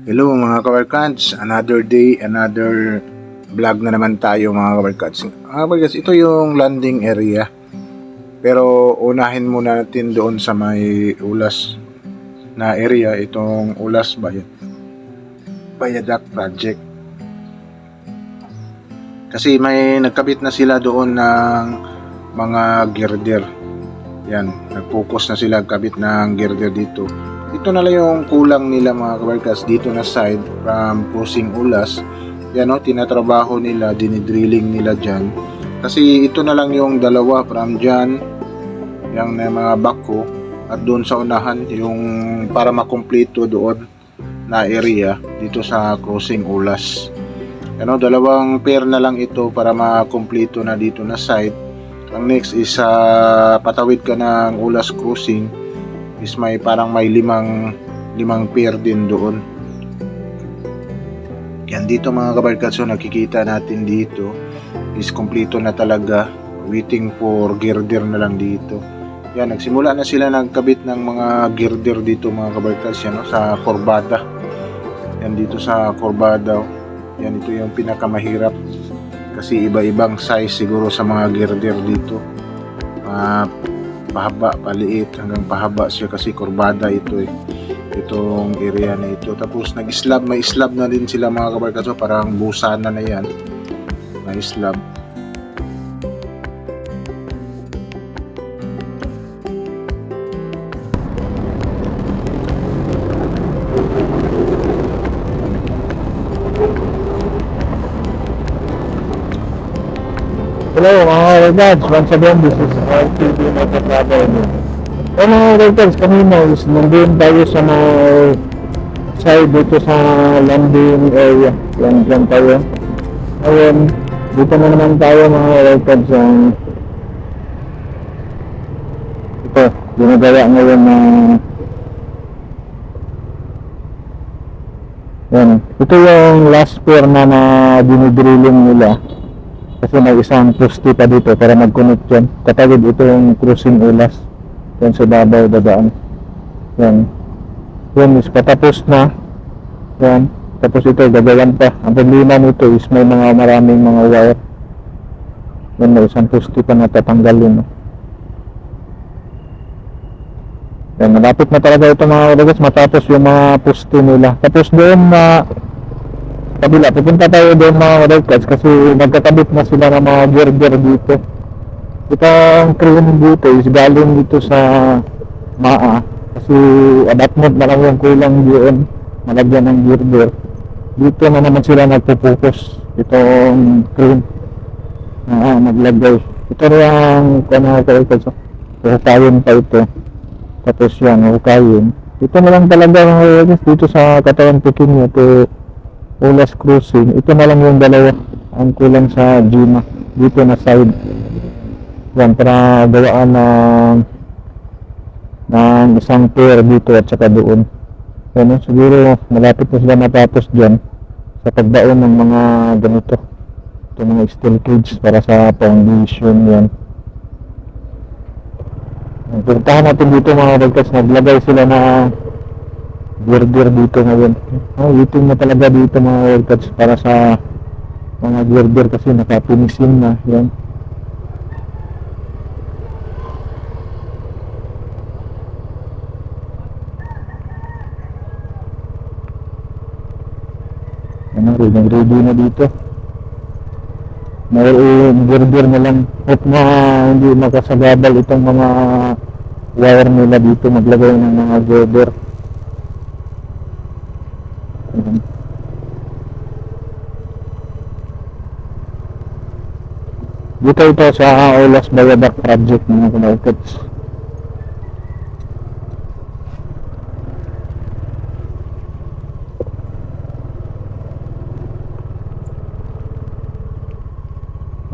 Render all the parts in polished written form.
Hello mga kabarkads, another day, another vlog na naman tayo mga kabarkads. Mga kabarkads, ito yung landing area. Pero unahin muna natin doon sa may ulas na area, itong ulas Bayadak project. Kasi may nagkabit na sila doon ng mga girder. Yan, nag-focus na sila kabit ng girder dito. Ito na lang yung kulang nila mga kabarkas dito na side from crossing ulas. Yan o, tinatrabaho nila, dinidrilling nila dyan. Kasi ito na lang yung dalawa from dyan, yung mga bako, at doon sa unahan yung para makumpleto doon na area dito sa crossing ulas. Yan o, dalawang pair na lang ito para makumpleto na dito na side. Ang next is patawid ka ng ulas crossing is may parang may limang pair din doon. Yan dito mga kabarkads, so nakikita natin dito is kompleto na talaga, waiting for girder na lang dito. Yan, nagsimula na sila nagkabit ng mga girder dito mga kabarkads, yan, no, sa kurbada. Yan dito sa kurbada, yan, ito yung pinakamahirap kasi iba-ibang size siguro sa mga girder dito. Pahaba, paliit hanggang pahaba siya kasi kurbada ito itong area na ito. Tapos nag-slab, may slab na din sila mga kabarkads, parang busana na yan, may slab. Hello mga regards, once again this is RTV Motovlogger. Mga regards, kanina is nandun tayo sa mga side dito sa landing area. Yan tayo. Ngayon, dito na naman tayo mga regards. Ito, ginagawa ngayon na yan. Ito yung last pair na dinidrilling nila. Kasi may isang poste pa dito para mag-connect yan. Katawid ito yung crossing ulas. Yan sa babaw dadaan. Yan. Yan is patapos na. Yan. Tapos ito gagawan pa. Ang problema nito is may maraming mga wire. Yan, may isang poste pa na tatanggalin. Yan, malapit na talaga ito mga kalagas matapos yung mga poste nila. Tapos doon na kabila, pupunta tayo doon mga records kasi nagkakabit na sila ng mga girder dito. Itong crane dito is galing dito sa MAA kasi abutment na lang yung kulang doon, malagyan ng girder. Dito na naman sila nagpo-focus itong crane naglagay. Ito yung records, hukayin pa ito. Tapos yan, hukayin. Ito na lang talaga mga records dito sa katawan Peking ito ulas crossing. Ito na lang yung dalawa ang kulang sa Gina dito na side. Yan, para gawaan ng isang pair dito at saka doon. Yan, siguro malapit na sila matapos dyan sa pagbaon ng mga ganito, ito mga steel cage para sa foundation. Yan, puntahan natin dito mga regards. Naglagay sila na girder dito ngayon. Waiting na talaga dito mga regards para sa mga girder kasi nakapinisin na. Yan. Yan, ready na dito. May girder na lang. Hope na hindi makasagabal itong mga wire nila dito maglagay ng mga girder. Dito ito sa Ulas Bayadak project mga kamarkets.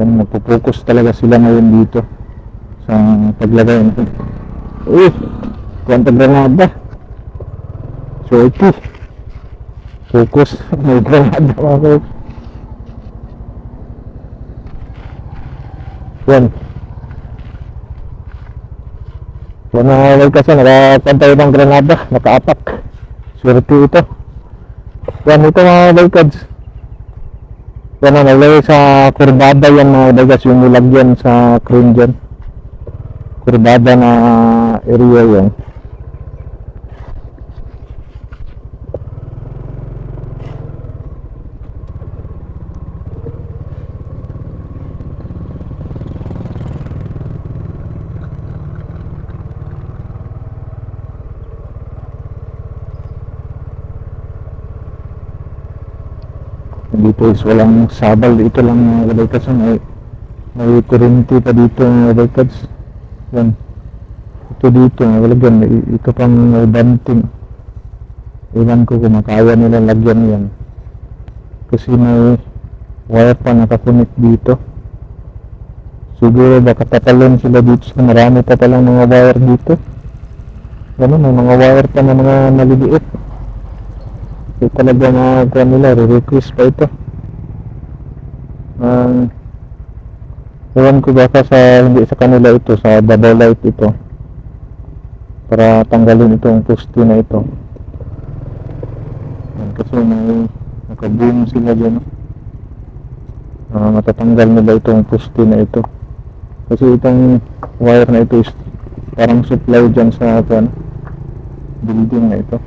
Magpo-focus talaga sila ngayon dito sa paglagay ng kwanta granada. So ito focus may granada mga. Yan. Yan ang kasi nakapantay ng granada, nakaapak. Swerte ito. Yan, ito mga barkads. Yan ang naglagay sa kurbada yan mga barkads, yung nilagyan sa crane dyan. Kurbada na area yan. Dito is walang sabal, dito lang mga barkads. May kuryente pa dito mga barkads. Yan. Ito dito, nalagyan. Ito pang banting. Iwan ko kung makaya nila lagyan yan. Kasi may wire pa nakakunik dito. Siguro baka tatalon sila dito sa marami pa palang mga wire dito. Ano, may mga wire pa na mga maliliit. Ito talaga mga kuha nila, re-request pa ito. Ewan ko baka hindi sa kanila ito, sa double light ito. Para tanggalin itong poste na ito. Yan, kasi may nakaboom sila dyan. Matatanggal nila itong poste na ito. Kasi itong wire na ito is parang supply dyan sa building na ito.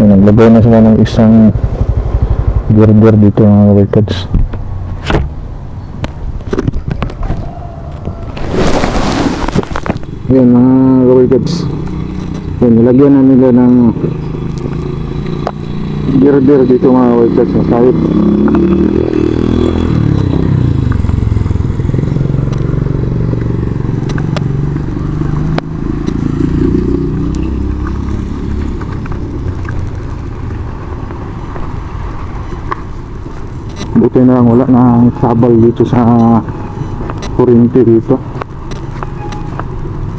Naglagay na sila ng isang girder dito mga barkads. Yan mga barkads. Yan, nilagyan na nila ng girder dito mga barkads sa side. Buti na lang wala na sabal dito sa kuryente dito.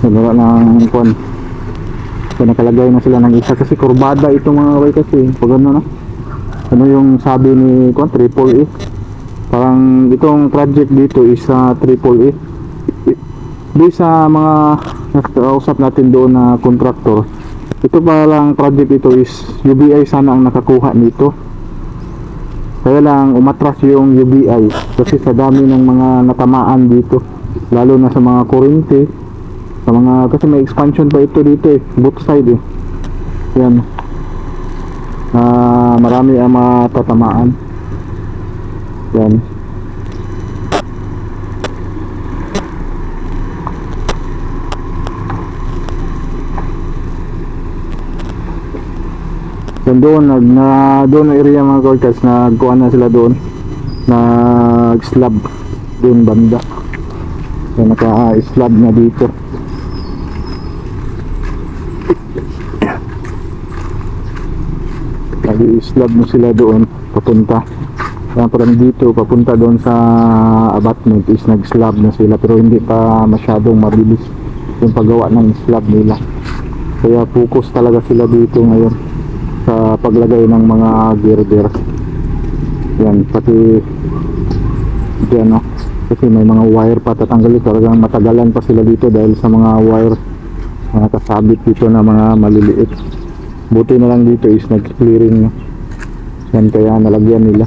Wala ng kwan. So nakalagay na sila ng isa kasi kurbada ito mga kabay kasi. Pag ano na. Ano yung sabi ni kwan, triple E. Parang itong project dito is triple E. Doon sa mga nakausap natin doon na contractor. Ito palang project ito is UBI sana ang nakakuha nito. Kaya lang umatras yung UBI kasi sa dami ng mga natamaan dito, lalo na sa mga kuryente, sa mga, kasi may expansion pa ito dito both side yan, marami ang matatamaan yan. Yan doon, doon na area mga korkas, nagkuha na sila doon, nag-slab doon banda. So naka-slab na dito. Nag-slab na sila doon, papunta. Kaya parang dito, papunta doon sa abutment is nag-slab na sila, pero hindi pa masyadong mabilis yung paggawa ng slab nila. Kaya focus talaga sila dito ngayon sa paglagay ng mga girder. Yan, pati dyan kasi may mga wire pa tatanggalin, talagang matagalan pa sila dito dahil sa mga wire na kasabit dito na mga maliliit. Buti na lang dito is nag-clearing yan, kaya nalagyan nila.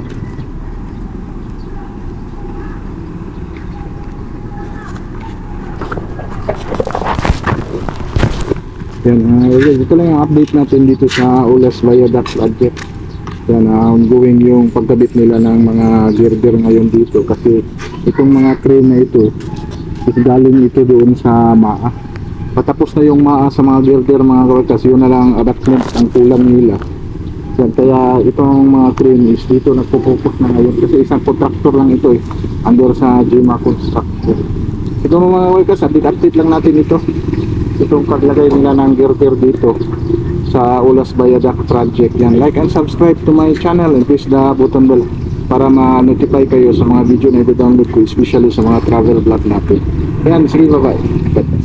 Yan, ito lang yung update natin dito sa Ulas Viaduct Project. Yan, ongoing yung pagkabit nila ng mga girder ngayon dito kasi itong mga crane na ito is galing ito doon sa MAA. Patapos na yung MAA sa mga girder mga kabarkas, yun na lang attachment ang kulang nila. Yan, kaya itong mga crane is dito nagpo-focus na ngayon kasi isang contractor lang ito under sa Jima Construction. Ito mga kabarkas, update lang natin ito. Itong paglagay nila ng girder dito sa Ulas Viaduct Project. Yan, like and subscribe to my channel and press the button bell para ma-notify kayo sa mga video na i-download ko, especially sa mga travel vlog natin. Yan, sige, bye-bye.